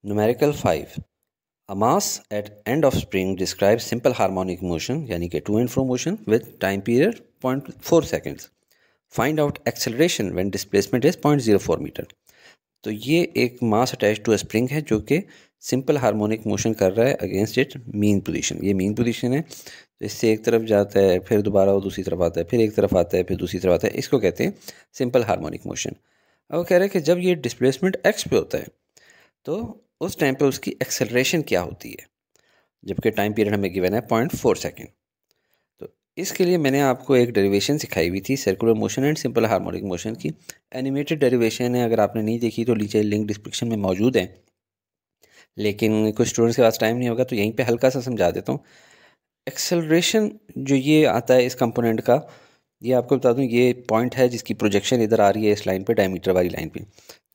Numerical 5. A mass at end of spring describes simple harmonic motion यानी कि to and fro motion with time period 0.4 seconds. Find out acceleration when displacement is 0.04 metre. तो ये एक मास attach to spring है जो कि simple harmonic motion कर रहा है अगेंस्ट इट मीन पोजीशन. ये मीन पोजीशन है, तो इससे एक तरफ जाता है, फिर दोबारा वो दूसरी तरफ आता है, फिर एक तरफ आता है, फिर दूसरी तरफ आता है. इसको कहते हैं सिंपल हार्मोनिक मोशन. अब वो कह रहे हैं कि जब ये डिस्प्लेसमेंट एक्स पे होता है तो उस टाइम पे उसकी एक्सेलरेशन क्या होती है, जबकि टाइम पीरियड हमें गिवन है 0.4 सेकेंड. तो इसके लिए मैंने आपको एक डेरिवेशन सिखाई हुई थी circular motion and simple harmonic motion की. एनिमेटेड डेरिवेशन है, अगर आपने नहीं देखी तो नीचे लिंक डिस्क्रिप्शन में मौजूद है, लेकिन कुछ स्टूडेंट्स के पास टाइम नहीं होगा तो यहीं पे हल्का सा समझा देता हूँ. एक्सेलरेशन जो ये आता है इस कंपोनेंट का, ये आपको बता दूं, ये पॉइंट है जिसकी प्रोजेक्शन इधर आ रही है इस लाइन पे, डायमीटर वाली लाइन पे.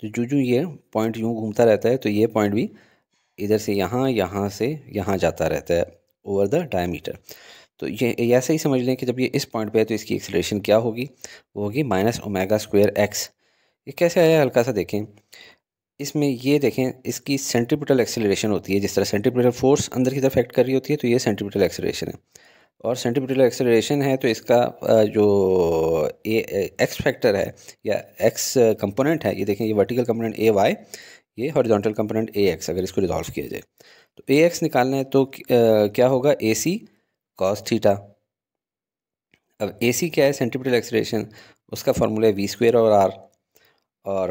तो जो ये पॉइंट यूँ घूमता रहता है तो ये पॉइंट भी इधर से यहाँ, यहाँ से यहाँ जाता रहता है ओवर द डायमीटर. तो ये ऐसे ही समझ लें कि जब ये इस पॉइंट पे है तो इसकी एक्सेलरेशन क्या होगी, वो होगी -ω²x. ये कैसे आया हल्का सा देखें. इसमें ये देखें, इसकी सेंट्रीपिटल एक्सेलरेशन होती है, जिस तरह सेंट्रीपिटल फोर्स अंदर की तरफ एक्ट कर रही होती है तो ये सेंट्रीपिटल एक्सेलरेशन है. और सेंट्रीपिटल एक्सेलरेशन है तो इसका जो एक्स फैक्टर है या एक्स कंपोनेंट है, ये देखें, ये वर्टिकल कंपोनेंट AY, ये हॉरिजॉन्टल कंपोनेंट AX. अगर इसको रिजॉल्व किया जाए तो AX निकालना है तो क्या होगा, AC cos थीटा. अब AC क्या है, सेंट्रीपिटल एक्सेलरेशन, उसका फार्मूला है V² और R, और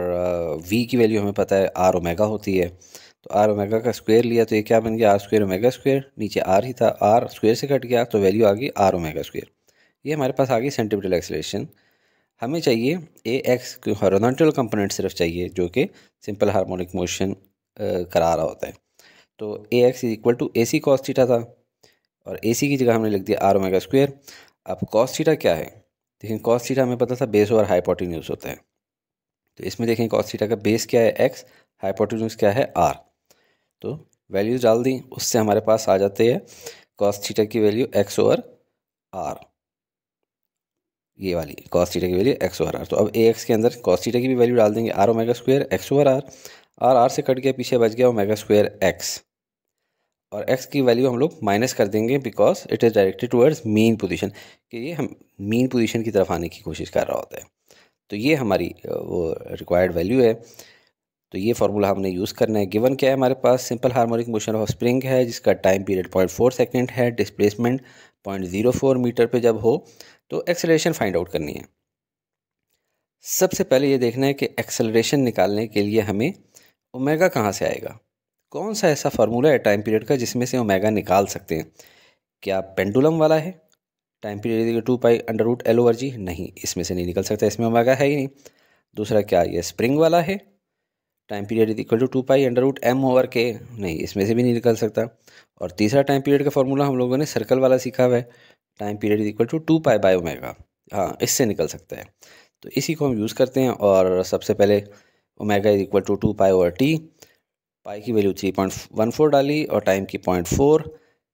V की वैल्यू हमें पता है R ओमेगा होती है. तो R ओमेगा का स्क्वायर लिया तो ये क्या बन गया, R²ω². नीचे R ही था, R स्क्वायर से कट गया तो वैल्यू आ गई R ओमेगा². ये हमारे पास आ गई सेंट्रीपिटल एक्सेलरेशन. हमें चाहिए AX हॉरिजॉन्टल कंपोनेंट सिर्फ चाहिए जो कि सिंपल हार्मोनिक मोशन करा रहा होता है. तो AX = AC cos थीटा था, और AC की जगह हमने लिख दिया R ओमेगा². अब cos थीटा क्या है, देखें cos थीटा हमें पता था बेस ओवर हाइपोटेन्यूज होता है. तो इसमें देखें cos थीटा का बेस क्या है x, हाइपोटेन्यूज क्या है r. तो वैल्यूज डाल दी, उससे हमारे पास आ जाते हैं cos थीटा की वैल्यू x/r. ये वाली cos थीटा की वैल्यू x/r. तो अब AX के अंदर cos थीटा की भी वैल्यू डाल देंगे R ओमेगा² x/r. R से कट गया, पीछे बच गया ओमेगा² x, और x की वैल्यू हम लोग माइनस कर देंगे because it is directed towards mean position, कि ये हम मीन पोजीशन की तरफ आने की कोशिश कर रहा होता है. तो ये हमारी वो रिक्वायर्ड वैल्यू है. तो ये फार्मूला हमने यूज़ करना है. गिवन क्या है हमारे पास, simple harmonic motion of spring है जिसका टाइम पीरियड 0.4 सेकेंड है, डिस्प्लेसमेंट 0.04 मीटर पे जब हो तो एक्सेलरेशन फाइंड आउट करनी है. सबसे पहले ये देखना है कि एक्सेलरेशन निकालने के लिए हमें ओमेगा कहाँ से आएगा. कौन सा ऐसा फार्मूला है टाइम पीरियड का जिसमें से ओमेगा निकाल सकते हैं. क्या पेंडुलम वाला है, टाइम पीरियड 2π√L/g? नहीं, इसमें से नहीं निकल सकता, इसमें ओमेगा है ही नहीं. दूसरा क्या ये स्प्रिंग वाला है, टाइम पीरियड = 2π√m/k? नहीं, इसमें से भी नहीं निकल सकता. और तीसरा टाइम पीरियड का फार्मूला हम लोगों ने सर्कल वाला सीखा हुआ है, टाइम पीरियड = 2π/ω. हाँ, इससे निकल सकता है. तो इसी को हम यूज़ करते हैं. और सबसे पहले ओमेगा = 2π/t, पाई की वैल्यू 3.14 डाली और टाइम की 0.4,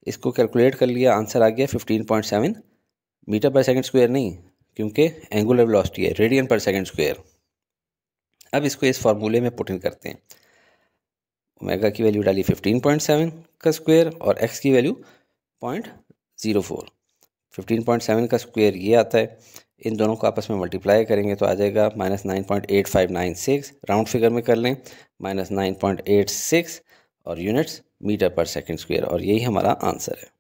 इसको कैलकुलेट कर लिया, आंसर आ गया 15.7 मीटर पर सेकंड स्क्वायर. नहीं, क्योंकि एंगुलर वेलोसिटी है, रेडियन पर सेकंड स्क्वायर. अब इसको इस फार्मूले में पुट इन करते हैं. ओमेगा की वैल्यू डाली 15.7 का स्क्वायर और एक्स की वैल्यू 0.04. 15.7 का स्क्वायर ये आता है, इन दोनों को आपस में मल्टीप्लाई करेंगे तो आ जाएगा -9.8596. राउंड फिगर में कर लें, -9.86, और यूनिट्स मीटर पर सेकंड स्क्वायर, और यही हमारा आंसर है.